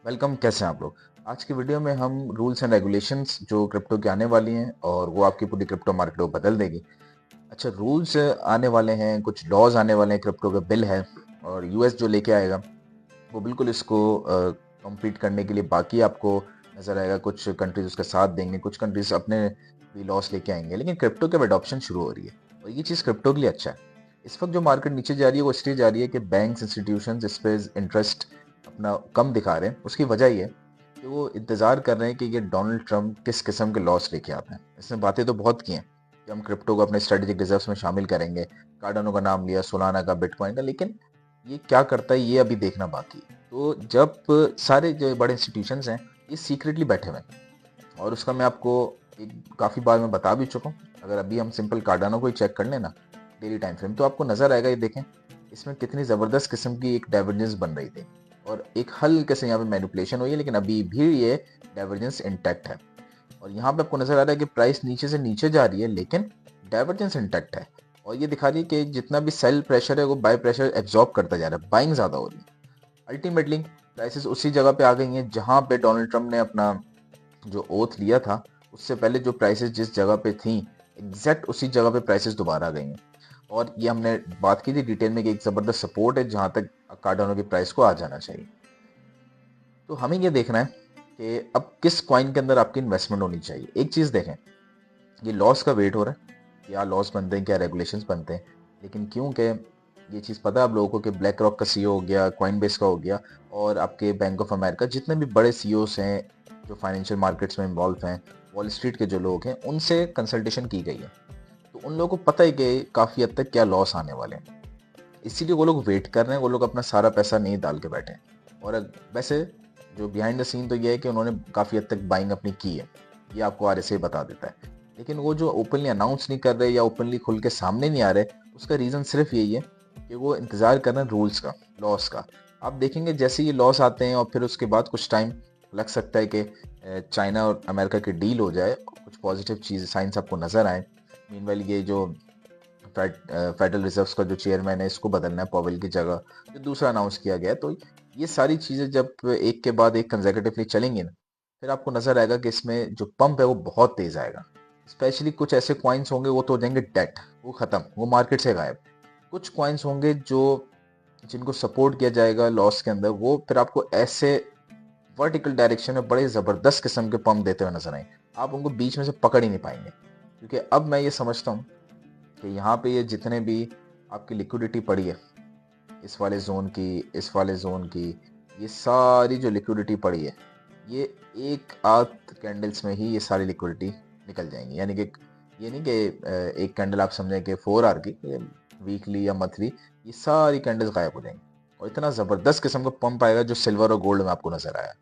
Welcome. कैसे हैं आप लोग? आज की वीडियो में हम रूल्स एंड रेगुलेशंस जो क्रिप्टो की आने वाली हैं और वो आपकी पूरी क्रिप्टो मार्केट को बदल देगी। अच्छा, रूल्स आने वाले हैं, कुछ लॉज आने वाले हैं, क्रिप्टो का बिल है और यूएस जो लेके आएगा वो बिल्कुल इसको कम्पीट करने के लिए बाकी आपको नजर आएगा। कुछ कंट्रीज उसका साथ देंगे, कुछ कंट्रीज अपने भी लॉस लेके आएंगे, लेकिन क्रिप्टो की अडॉप्शन शुरू हो रही है और ये चीज़ क्रिप्टो के लिए अच्छा है। इस वक्त जो मार्केट नीचे जा रही है वो इसलिए जा रही है कि बैंक्स इंस्टीट्यूशंस इस पे इंटरेस्ट अपना कम दिखा रहे हैं। उसकी वजह ये है कि वो इंतजार कर रहे हैं कि ये डोनाल्ड ट्रंप किस किस्म के लॉस लेके आते हैं। इसने बातें तो बहुत की हैं कि हम क्रिप्टो को अपने स्ट्रेटेजिक रिजर्व्स में शामिल करेंगे, कार्डानो का नाम लिया, सोलाना का, बिटकॉइन का, लेकिन ये क्या करता है ये अभी देखना बाकी है। तो जब सारे जो बड़े इंस्टीट्यूशंस हैं ये सीक्रेटली बैठे हुए हैं और उसका मैं आपको एक काफ़ी बार मैं बता भी चुका हूँ। अगर अभी हम सिंपल कार्डानो को ही चेक कर लें ना डेली टाइम फ्रेम, तो आपको नजर आएगा, ये देखें इसमें कितनी ज़बरदस्त किस्म की एक डाइवर्जेंस बन रही थी और एक हल्के से यहाँ पे मैनिपुलेशन हुई है, लेकिन अभी भी ये डाइवर्जेंस इंटैक्ट है। और यहाँ पे आपको नजर आ रहा है कि प्राइस नीचे से नीचे जा रही है लेकिन डाइवर्जेंस इंटैक्ट है और ये दिखा रही है कि जितना भी सेल प्रेशर है वो बाय प्रेशर एब्जॉर्ब करता जा रहा है, बाइंग ज़्यादा हो रही है। अल्टीमेटली प्राइसेस उसी जगह पे आ गई हैं जहां पे डोनाल्ड ट्रंप ने अपना जो ओथ लिया था, उससे पहले जो प्राइसेस जिस जगह पे थी एग्जैक्ट उसी जगह पे प्राइसेस दोबारा आ गई हैं। और ये हमने बात की थी डिटेल में कि एक ज़बरदस्त सपोर्ट है जहां तक कार्डानो की प्राइस को आ जाना चाहिए। तो हमें ये देखना है कि अब किस कॉइन के अंदर आपकी इन्वेस्टमेंट होनी चाहिए। एक चीज़ देखें, ये लॉस का वेट हो रहा है, क्या लॉस बनते हैं, क्या रेगुलेशंस बनते हैं, लेकिन क्योंकि ये चीज़ पता है आप लोगों को कि ब्लैक रॉक का सीईओ हो गया, कॉइनबेस का हो गया और आपके बैंक ऑफ अमेरिका, जितने भी बड़े सीईओस हैं जो फाइनेंशियल मार्केट्स में इन्वॉल्व हैं, वॉल स्ट्रीट के जो लोग हैं, उनसे कंसल्टेशन की गई है। तो उन लोगों को पता है कि काफ़ी हद तक क्या लॉस आने वाले हैं, इसीलिए वो लोग वेट कर रहे हैं, वो लोग अपना सारा पैसा नहीं डाल के बैठे हैं। और वैसे जो बिहाइंड द सीन तो ये है कि उन्होंने काफ़ी हद तक बाइंग अपनी की है, ये आपको आरएसआई बता देता है। लेकिन वो जो ओपनली अनाउंस नहीं कर रहे या ओपनली खुल के सामने नहीं आ रहे, उसका रीज़न सिर्फ यही है कि वो इंतज़ार कर रहे हैं रूल्स का, लॉस का। आप देखेंगे जैसे ये लॉस आते हैं और फिर उसके बाद कुछ टाइम लग सकता है कि चाइना और अमेरिका की डील हो जाए, कुछ पॉजिटिव चीज़ साइंस आपको नज़र आए। मीनवाइल ये जो फेडरल रिजर्व्स का जो चेयरमैन है इसको बदलना है पॉवेल की जगह, जो दूसरा अनाउंस किया गया है। तो ये सारी चीज़ें जब एक के बाद एक कंसेक्यूटिवली चलेंगी ना, फिर आपको नजर आएगा कि इसमें जो पंप है वो बहुत तेज आएगा। स्पेशली कुछ ऐसे कॉइन्स होंगे वो तो हो जाएंगे डेट, वो खत्म, वो मार्केट से गायब। कुछ कॉइन्स होंगे जो जिनको सपोर्ट किया जाएगा लॉस के अंदर, वो फिर आपको ऐसे वर्टिकल डायरेक्शन में बड़े जबरदस्त किस्म के पंप देते हुए नजर आएंगे। आप उनको बीच में से पकड़ ही नहीं पाएंगे, क्योंकि अब मैं ये समझता हूँ कि यहाँ पे ये जितने भी आपकी लिक्विडिटी पड़ी है, इस वाले जोन की, इस वाले जोन की, ये सारी जो लिक्विडिटी पड़ी है, ये एक आध कैंडल्स में ही ये सारी लिक्विडिटी निकल जाएंगी। यानी कि ये नहीं कि एक कैंडल आप समझें कि 4 आवर की, वीकली या मंथली ये सारी कैंडल्स गायब हो जाएंगी और इतना ज़बरदस्त किस्म का पंप आएगा जो सिल्वर और गोल्ड में आपको नजर आया।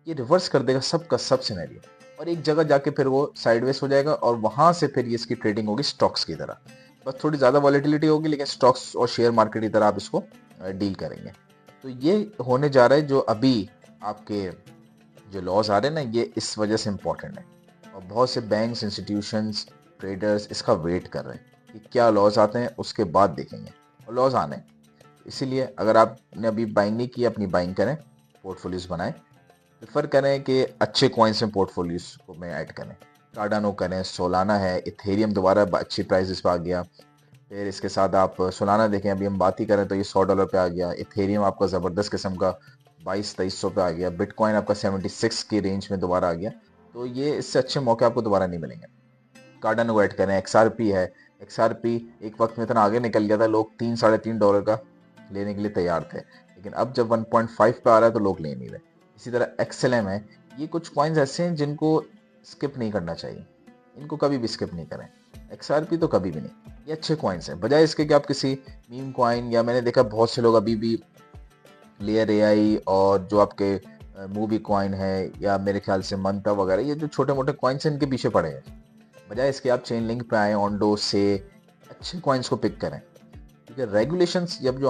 ये रिवर्स कर देगा सबका सब सिनेरियो और एक जगह जाके फिर वो साइडवेज हो जाएगा और वहां से फिर ये इसकी ट्रेडिंग होगी स्टॉक्स की तरह। बस थोड़ी ज़्यादा वॉलेटिलिटी होगी, लेकिन स्टॉक्स और शेयर मार्केट की तरह आप इसको डील करेंगे। तो ये होने जा रहा है जो अभी आपके जो लॉज आ रहे हैं ना, ये इस वजह से इम्पोर्टेंट है और बहुत से बैंक्स, इंस्टीट्यूशंस, ट्रेडर्स इसका वेट कर रहे हैं कि क्या लॉज आते हैं उसके बाद देखेंगे, और लॉज आने हैं। इसीलिए अगर आपने अभी बाइंग नहीं की, अपनी बाइंग करें, पोर्टफोलियोज बनाएं, प्रेफर करें कि अच्छे कॉइन्स में पोर्टफोलियोज को में ऐड करें। कार्डानो करें, सोलाना है, इथेरियम दोबारा अच्छी प्राइसेस पे आ गया। फिर इसके साथ आप सोलाना देखें, अभी हम बात ही करें तो ये $100 पे आ गया। इथेरियम आपका ज़बरदस्त किस्म का 2200-2300 पे आ गया। बिटकॉइन आपका 76 की रेंज में दोबारा आ गया। तो ये इससे अच्छे मौके आपको दोबारा नहीं मिलेंगे। कार्डानो को ऐड करें। एक्सआरपी है, एक्सआरपी एक वक्त में इतना आगे निकल गया था, लोग $3-3.5 का लेने के लिए तैयार थे, लेकिन अब जब 1.5 पे आ रहा है तो लोग ले नहीं रहे। इसी तरह एक्सएलएम है। ये कुछ कॉइन्स ऐसे हैं जिनको स्किप नहीं करना चाहिए, इनको कभी भी स्किप नहीं करें। एक्सआरपी तो कभी भी नहीं। ये अच्छे कॉइन्स हैं, बजाय इसके कि आप किसी मीम कॉइन, या मैंने देखा बहुत से लोग अभी भी लेयर एआई और जो आपके मूवी कॉइन है, या मेरे ख्याल से मंता वगैरह, ये जो छोटे मोटे कॉइन्स हैं इनके पीछे पड़े हैं। बजाय इसके आप चेन लिंक पे आए, ऑनडो से अच्छे कॉइन्स को पिक करें, क्योंकि रेगुलेशंस जब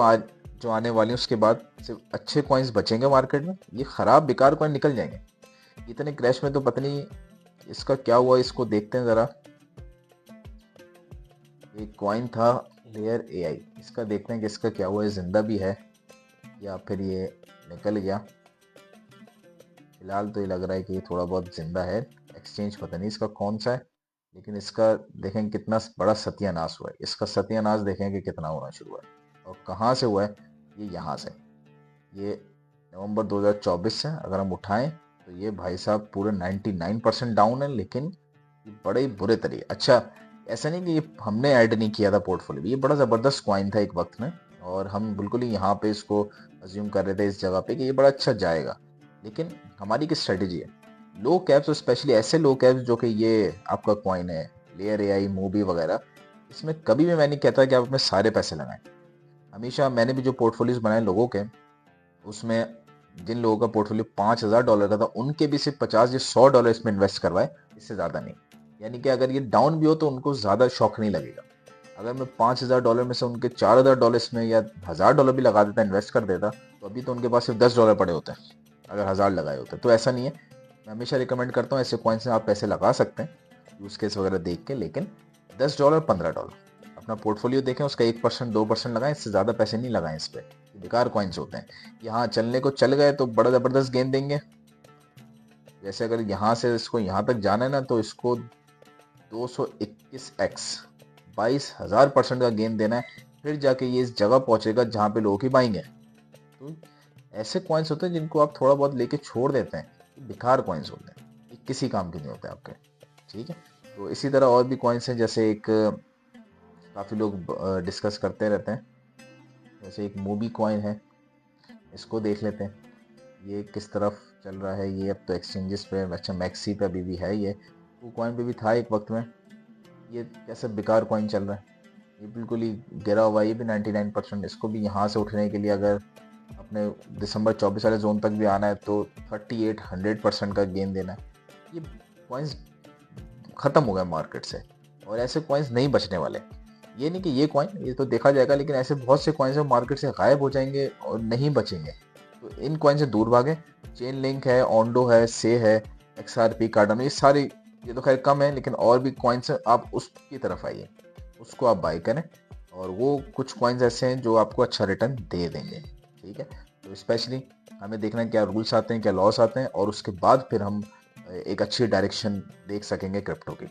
जो आने वाली हैं उसके बाद सिर्फ अच्छे कॉइन्स बचेंगे मार्केट में, ये खराब बेकार कॉइन निकल जाएंगे। इतने क्रैश में तो पता नहीं इसका क्या हुआ, इसको देखते हैं ज़रा। एक कॉइन था लेयर एआई, इसका देखते हैं कि इसका क्या हुआ, ये जिंदा भी है या फिर ये निकल गया। फिलहाल तो ये लग रहा है कि ये थोड़ा बहुत जिंदा है। एक्सचेंज पता नहीं इसका कौन सा है, लेकिन इसका देखें कितना बड़ा सत्यानाश हुआ है। इसका सत्यानाश देखें कि कितना होना शुरू हुआ है और कहाँ से हुआ है। ये यहाँ से, ये नवंबर 2024 से अगर हम उठाएं तो ये भाई साहब पूरे 99% डाउन है, लेकिन ये बड़े ही बुरे तरीके। अच्छा, ऐसा नहीं कि ये हमने ऐड नहीं किया था पोर्टफोलियो में, ये बड़ा ज़बरदस्त कॉइन था एक वक्त में, और हम बिल्कुल ही यहाँ पे इसको अज्यूम कर रहे थे इस जगह पे कि ये बड़ा अच्छा जाएगा। लेकिन हमारी की स्ट्रेटेजी है लो कैप्स, और स्पेशली ऐसे लो कैप्स जो कि ये आपका कॉइन है लेयर एआई मूवी वगैरह, इसमें कभी भी मैं नहीं कहता कि आप अपने सारे पैसे लगाएं। हमेशा मैंने भी जो पोर्टफोलियोज बनाए लोगों के, उसमें जिन लोगों का पोर्टफोलियो $5,000 का था, उनके भी सिर्फ $50 या $100 इसमें इन्वेस्ट करवाए, इससे ज़्यादा नहीं। यानी कि अगर ये डाउन भी हो तो उनको ज़्यादा शॉक नहीं लगेगा। अगर मैं $5,000 में से उनके $4,000 इसमें या $1,000 भी लगा देता, इन्वेस्ट कर देता, तो अभी तो उनके पास सिर्फ $10 पड़े होते हैं अगर 1,000 लगाए होते। तो ऐसा नहीं है, मैं हमेशा रिकमेंड करता हूँ ऐसे कॉइन्स में आप पैसे लगा सकते हैं यूज़ केस वगैरह देख के, लेकिन $10 $15 अपना पोर्टफोलियो देखें, उसका 1% 2% लगाएं, इससे ज़्यादा पैसे नहीं लगाएं इस पर। बेकार कॉइन्स होते हैं। यहाँ चलने को चल गए तो बड़ा ज़बरदस्त गेंद देंगे। जैसे अगर यहाँ से इसको यहाँ तक जाना है ना, तो इसको 221x 22,000% का गेंद देना है, फिर जाके ये इस जगह पहुंचेगा जहाँ पे लोग ही बाइंग है। तो ऐसे कॉइन्स होते हैं जिनको आप थोड़ा बहुत लेके छोड़ देते हैं, बेकार कॉइन्स होते हैं, ये किसी काम के नहीं होते आपके। ठीक है, तो इसी तरह और भी कॉइन्स हैं, जैसे एक काफ़ी लोग डिस्कस करते रहते हैं, जैसे एक मूवी कॉइन है, इसको देख लेते हैं ये किस तरफ चल रहा है। ये अब तो एक्सचेंजेस पे, अच्छा मैक्सी पे अभी भी है, ये वो कॉइन पे भी था एक वक्त में। ये कैसे बेकार कॉइन चल रहा है, ये बिल्कुल ही गिरा हुआ है, ये भी 99%। इसको भी यहाँ से उठने के लिए अगर अपने दिसंबर 24 वाले जोन तक भी आना है तो 3800% का गेन देना है। ये कॉइन्स ख़त्म हो गए मार्केट से, और ऐसे कॉइन्स नहीं बचने वाले। ये नहीं कि ये कॉइन ये तो देखा जाएगा, लेकिन ऐसे बहुत से कॉइन्स हैं मार्केट से गायब हो जाएंगे और नहीं बचेंगे। तो इन कॉइन से दूर भागें। चेन लिंक है, ओंडो है, से है, XRP, कार्डानो, ये सारी, ये तो खैर कम है, लेकिन और भी कॉइन्स हैं, आप उसकी तरफ आइए, उसको आप बाई करें, और वो कुछ कॉइन्स ऐसे हैं जो आपको अच्छा रिटर्न दे देंगे। ठीक है, तो स्पेशली हमें देखना है क्या रूल्स आते हैं, क्या लॉस आते हैं, और उसके बाद फिर हम एक अच्छी डायरेक्शन देख सकेंगे क्रिप्टो की।